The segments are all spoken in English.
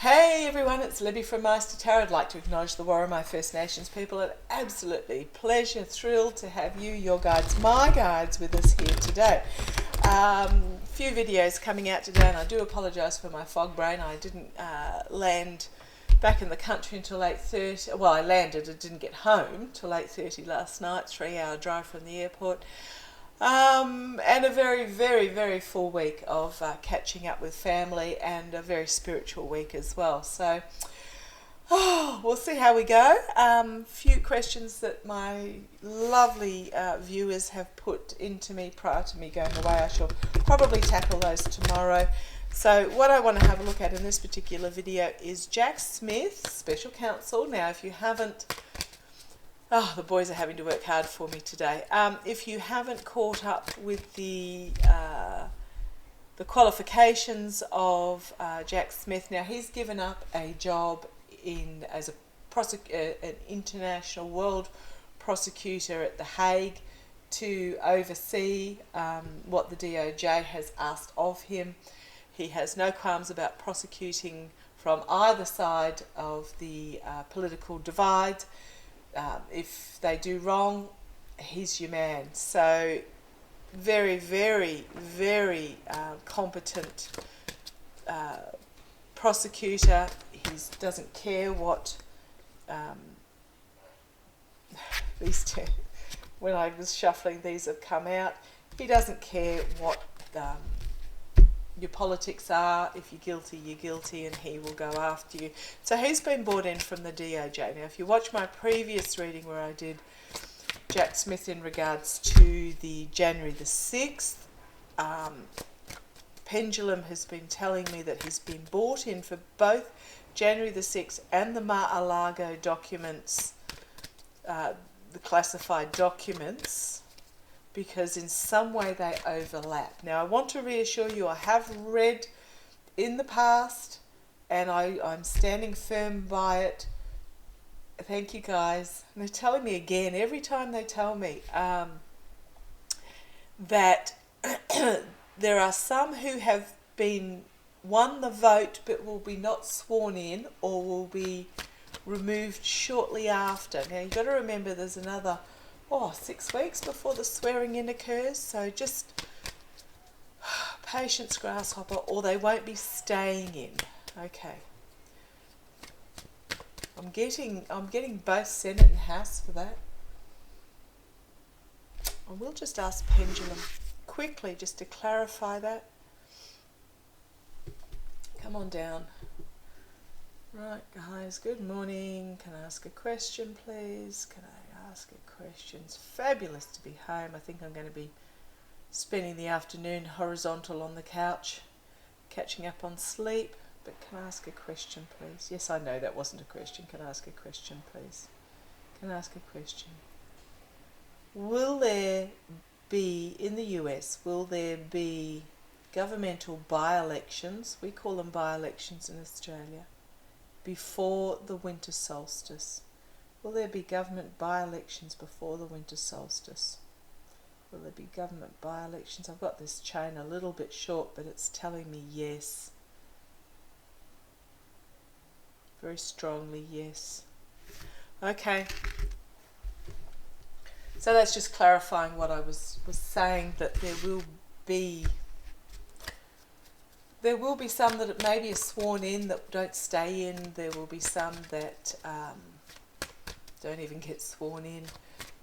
Hey everyone, it's Libby from Master Tarot. I'd like to acknowledge the Warramai First Nations people. An absolutely pleasure, thrilled to have you, your guides, my guides, with us here today. Few videos coming out today, and I do apologise for my fog brain. I didn't land back in the country until 8:30. Well, I landed, I didn't get home till 8:30 last night, 3-hour drive from the airport. And a very, very, very full week of catching up with family, and a very spiritual week as well. So, we'll see how we go. Few questions that my lovely viewers have put into me prior to me going away. I shall probably tackle those tomorrow. So what I want to have a look at in this particular video is Jan6 Smith, Special Counsel. Now, if you haven't... Oh, the boys are having to work hard for me today. If you haven't caught up with the qualifications of Jan6 Smith, now he's given up a job as an international world prosecutor at The Hague to oversee what the DOJ has asked of him. He has no qualms about prosecuting from either side of the political divide. If they do wrong, he's your man. So very, very, very competent prosecutor. He doesn't care what these two, when I was shuffling, these have come out. He doesn't care what your politics are. If you're guilty, you're guilty, and he will go after you. So he's been brought in from the DOJ. Now, if you watch my previous reading where I did Jan6 Smith in regards to the January the 6th, Pendulum has been telling me that he's been brought in for both January the 6th and the MaraLargo documents, the classified documents, because in some way they overlap. Now, I want to reassure you, I have read in the past, and I'm standing firm by it. Thank you, guys. And they're telling me again, every time they tell me, that there are some who have won the vote but will be not sworn in, or will be removed shortly after. Now, you've got to remember there's another 6 weeks before the swearing in occurs, so just patience, grasshopper, or they won't be staying in. Okay. I'm getting both Senate and House for that. I will just ask Pendulum quickly just to clarify that. Come on down. Right, guys, good morning. Can I ask a question, please? Can I ask a question? It's fabulous to be home. I think I'm going to be spending the afternoon horizontal on the couch, catching up on sleep. But can I ask a question, please? Yes, I know that wasn't a question. Can I ask a question, please? Can I ask a question? Will there be, in the US, will there be governmental by-elections? We call them by-elections in Australia, before the winter solstice. Will there be government by-elections before the winter solstice? Will there be government by-elections? I've got this chain a little bit short, but it's telling me yes. Very strongly yes. Okay. So that's just clarifying what I was saying, that there will be some that maybe are sworn in that don't stay in. There will be some that don't even get sworn in.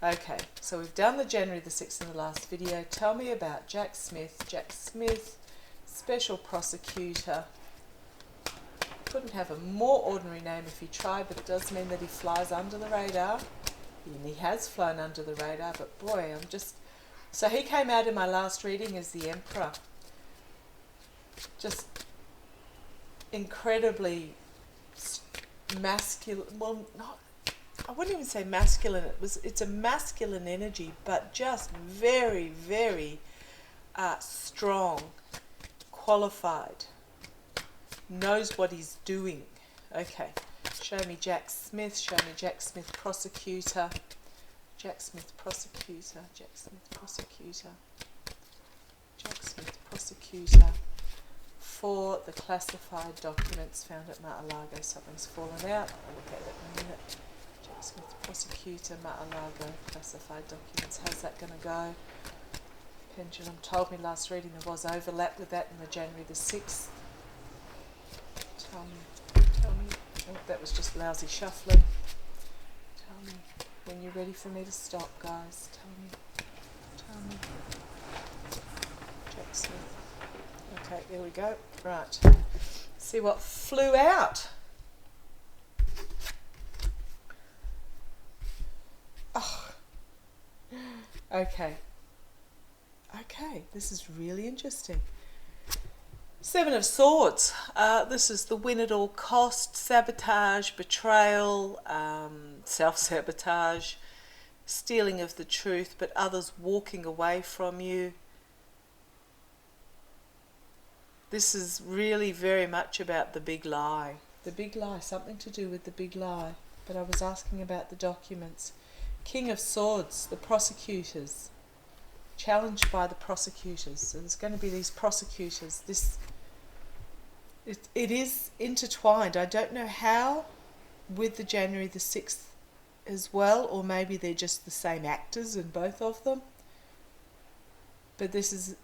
Okay, so we've done the January the 6th in the last video. Tell me about Jan6 Smith. Jan6 Smith, Special Prosecutor. Couldn't have a more ordinary name if he tried, but it does mean that he flies under the radar. And he has flown under the radar, but boy, So he came out in my last reading as the Emperor. Just incredibly masculine. Well, I wouldn't even say masculine. It's a masculine energy, but just very, very strong, qualified, knows what he's doing. Okay, show me Jan6 Smith. Show me Jan6 Smith, Prosecutor. Jan6 Smith, Prosecutor. Jan6 Smith, Prosecutor. Jan6 Smith, Prosecutor. for the classified documents found at MaraLargo. Something's fallen out. I'll look at it in a minute. Jack Smith, prosecutor, MaraLargo, classified documents. How's that going to go? Pendulum told me last reading there was overlap with that in the January the 6th. Tell me. Oh, that was just lousy shuffling. Tell me when you're ready for me to stop, guys. Tell me. Jack Smith. Okay, there we go. Right. See what flew out. Oh. Okay, this is really interesting. Seven of Swords. This is the win at all cost, sabotage, betrayal, self-sabotage, stealing of the truth, but others walking away from you. This is really very much about the big lie. The big lie, something to do with the big lie. But I was asking about the documents. King of Swords, the prosecutors. Challenged by the prosecutors. So there's going to be these prosecutors. It is intertwined. I don't know how with the January the 6th as well, or maybe they're just the same actors in both of them. But this is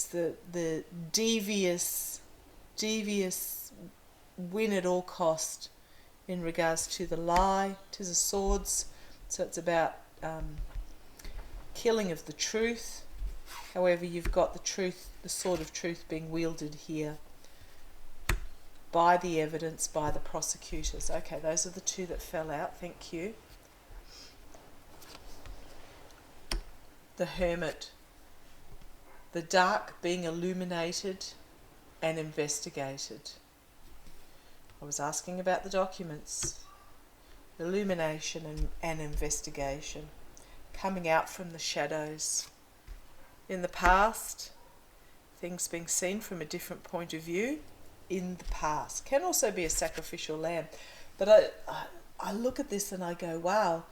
the devious win at all cost in regards to the lie, to the swords. So it's about killing of the truth. However, you've got the truth, the sword of truth being wielded here by the evidence, by the prosecutors. Okay, those are the two that fell out. Thank you. The Hermit. The dark being illuminated and investigated. I was asking about the documents. Illumination and investigation. Coming out from the shadows. In the past, things being seen from a different point of view. In the past. Can also be a sacrificial lamb. But I look at this and I go, wow.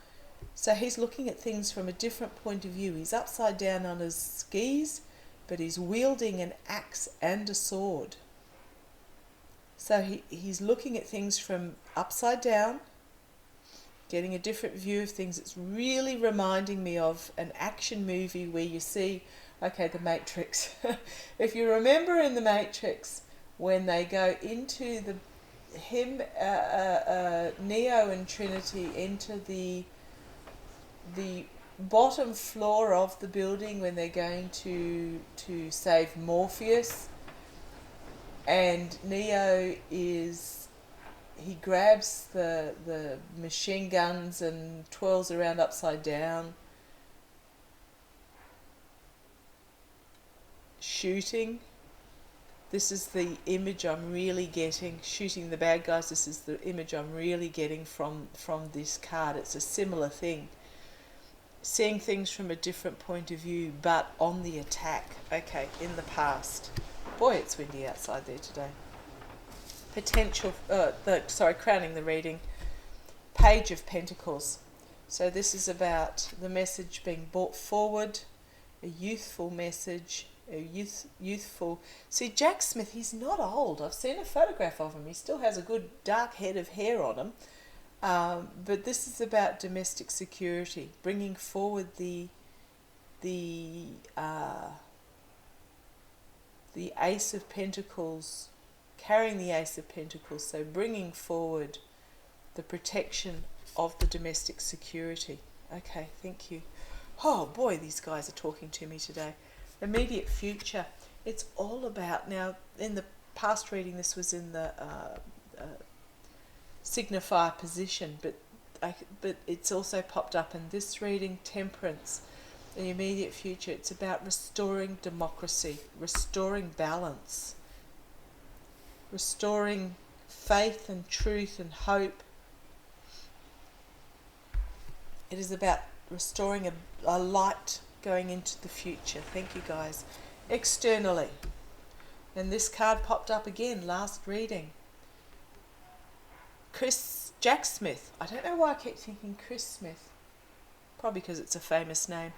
So he's looking at things from a different point of view. He's upside down on his skis, but he's wielding an axe and a sword. So he's looking at things from upside down, getting a different view of things. It's really reminding me of an action movie where you see, okay, The Matrix. If you remember in The Matrix, when they go into Neo and Trinity enter the bottom floor of the building when they're going to save Morpheus, and Neo he grabs the machine guns and twirls around upside down, shooting. This is the image I'm really getting, shooting the bad guys. This is the image I'm really getting from this card. It's a similar thing. Seeing things from a different point of view, but on the attack. Okay, in the past. Boy, it's windy outside there today. Crowning the reading. Page of Pentacles. So this is about the message being brought forward, a youthful message, youthful. See, Jack Smith, he's not old. I've seen a photograph of him. He still has a good dark head of hair on him. But this is about domestic security, bringing forward the Ace of Pentacles, carrying the Ace of Pentacles, so bringing forward the protection of the domestic security. Okay, thank you. Oh boy, these guys are talking to me today. Immediate future. It's all about, now in the past reading this was in the signifier position, but it's also popped up in this reading, Temperance. The immediate future, it's about restoring democracy, restoring balance, restoring faith and truth and hope. It is about restoring a light going into the future. Thank you, guys. Externally, and this card popped up again last reading. Jack Smith. I don't know why I keep thinking Chris Smith. Probably because it's a famous name.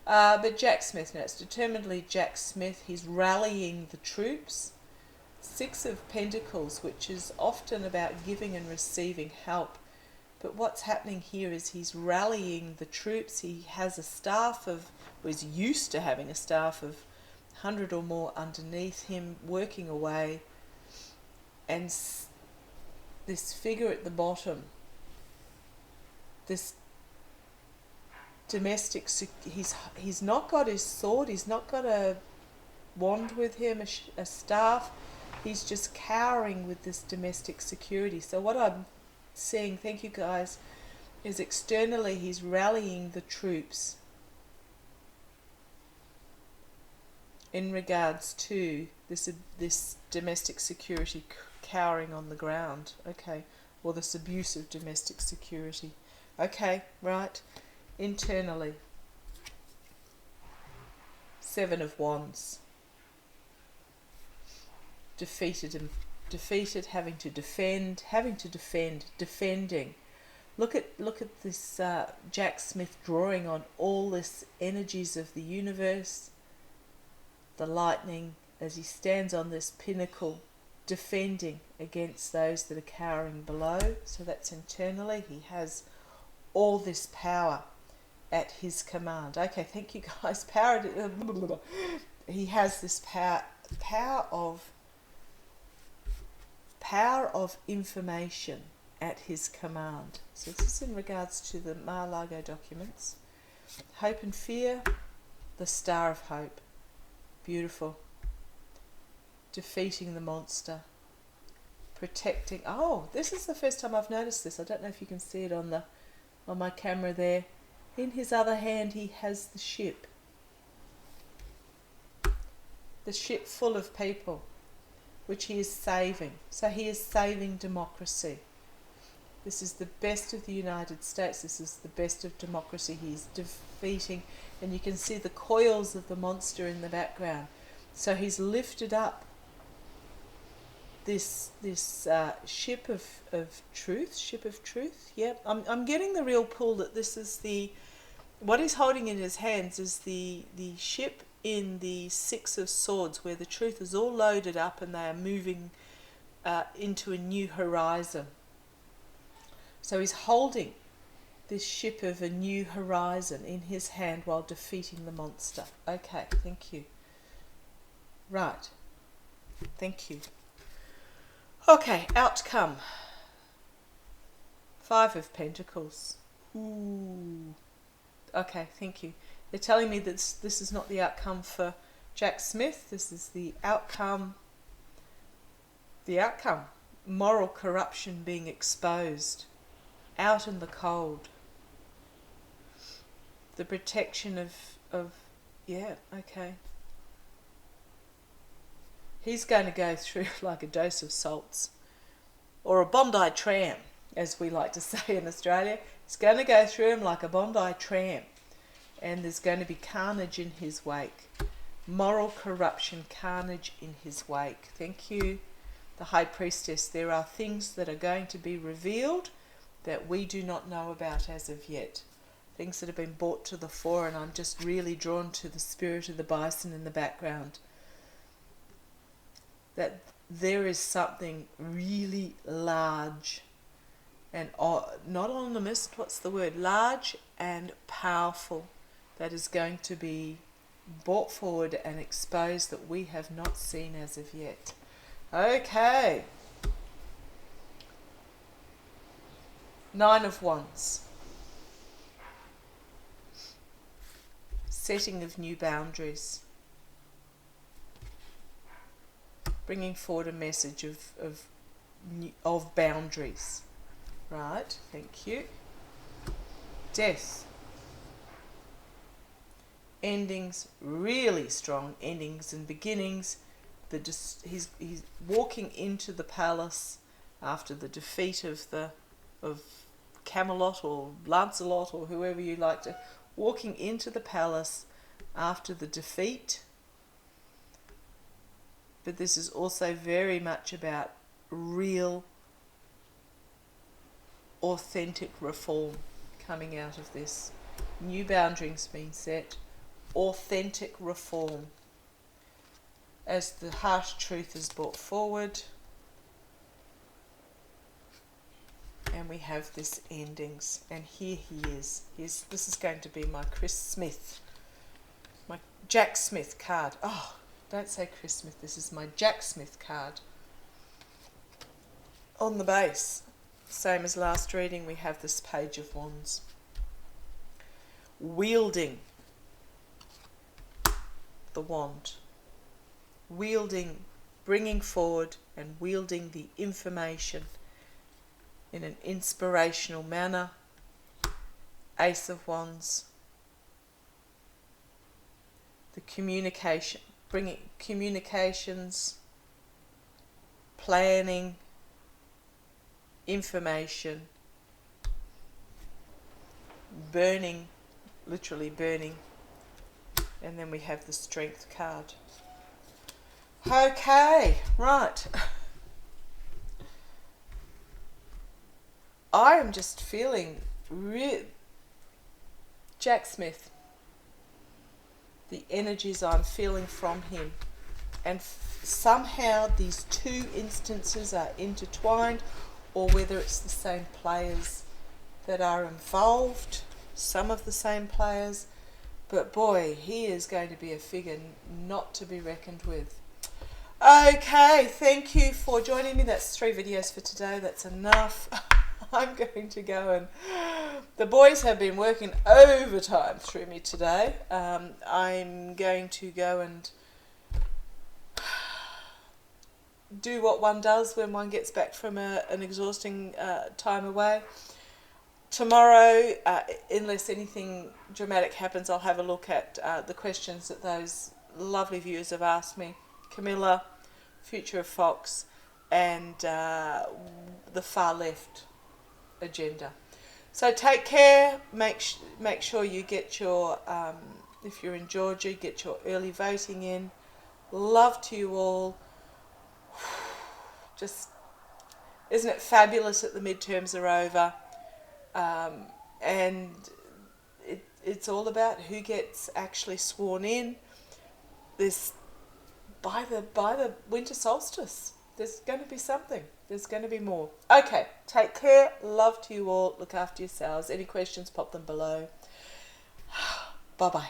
But Jack Smith. Now it's determinedly Jack Smith. He's rallying the troops. Six of Pentacles, which is often about giving and receiving help. But what's happening here is he's rallying the troops. He has a staff of, was used to having a staff of 100 or more underneath him, working away. And this figure at the bottom, this domestic, he's not got his sword, he's not got a wand with him, a staff. He's just cowering with this domestic security. So what I'm seeing, thank you guys, is externally he's rallying the troops in regards to this domestic security cowering on the ground. Okay, or this abuse of domestic security. Okay, right. Internally, Seven of Wands. Defeated, having to defend, defending. Look at this Jack Smith drawing on all this energies of the universe, the lightning, as he stands on this pinnacle, defending against those that are cowering below. So that's internally. He has all this power at his command. Okay, thank you guys. He has this power of information at his command. So this is in regards to the MaraLargo documents. Hope and fear, the Star of Hope. Beautiful. Defeating the monster. Protecting. Oh, this is the first time I've noticed this. I don't know if you can see it on my camera there. In his other hand he has the ship. The ship full of people, which he is saving. So he is saving democracy. This is the best of the United States. This is the best of democracy. He is defeating, and you can see the coils of the monster in the background. So he's lifted up this ship of truth. Yep, I'm getting the real pull that this is what he's holding in his hands is the ship in the Six of Swords, where the truth is all loaded up and they are moving into a new horizon. So he's holding this ship of a new horizon in his hand while defeating the monster. Okay, thank you. Right, thank you. Okay, outcome. Five of Pentacles. Ooh. Okay, thank you. They're telling me that this is not the outcome for Jack Smith. This is the outcome. The outcome. Moral corruption being exposed. Out in the cold. The protection of yeah, okay. He's going to go through like a dose of salts. Or a Bondi tram, as we like to say in Australia. He's going to go through him like a Bondi tram. And there's going to be carnage in his wake. Moral corruption, carnage in his wake. Thank you, the High Priestess. There are things that are going to be revealed that we do not know about as of yet. Things that have been brought to the fore, and I'm just really drawn to the spirit of the bison in the background. That there is something really large and not ominous, what's the word? Large and powerful that is going to be brought forward and exposed that we have not seen as of yet. Okay. Nine of Wands. Setting of new boundaries. Bringing forward a message of boundaries. Right, thank you. Death. Endings, really strong endings and beginnings. He's walking into the palace after the defeat of Camelot or Lancelot or whoever you like to. Walking into the palace after the defeat. But this is also very much about real, authentic reform coming out of this. New boundaries being set. Authentic reform. as the harsh truth is brought forward. And we have this endings, and here he is. This is going to be my Chris Smith, my Jack Smith card. Oh, don't say Chris Smith, this is my Jack Smith card. On the base, same as last reading, we have this Page of Wands. Wielding the wand. Wielding, bringing forward and wielding the information in an inspirational manner. Ace of Wands. The communication, bringing communications, planning, information, burning, literally burning. And then we have the Strength card. Okay, right. I am just feeling Jack Smith, the energies I'm feeling from him, and somehow these two instances are intertwined, or whether it's the same players that are involved, some of the same players, but boy, he is going to be a figure not to be reckoned with. Okay, thank you for joining me. That's 3 videos for today. That's enough. I'm going to go, and the boys have been working overtime through me today. I'm going to go and do what one does when one gets back from an exhausting time away. Tomorrow, unless anything dramatic happens, I'll have a look at the questions that those lovely viewers have asked me. Camilla, Future of Fox, and the far left agenda. So take care. Make sure you get your, if you're in Georgia, get your early voting in. Love to you all. Just, isn't it fabulous that the midterms are over? And it's all about who gets actually sworn in. This by the winter solstice. There's going to be something. There's going to be more. Okay, take care. Love to you all. Look after yourselves. Any questions, pop them below. Bye-bye.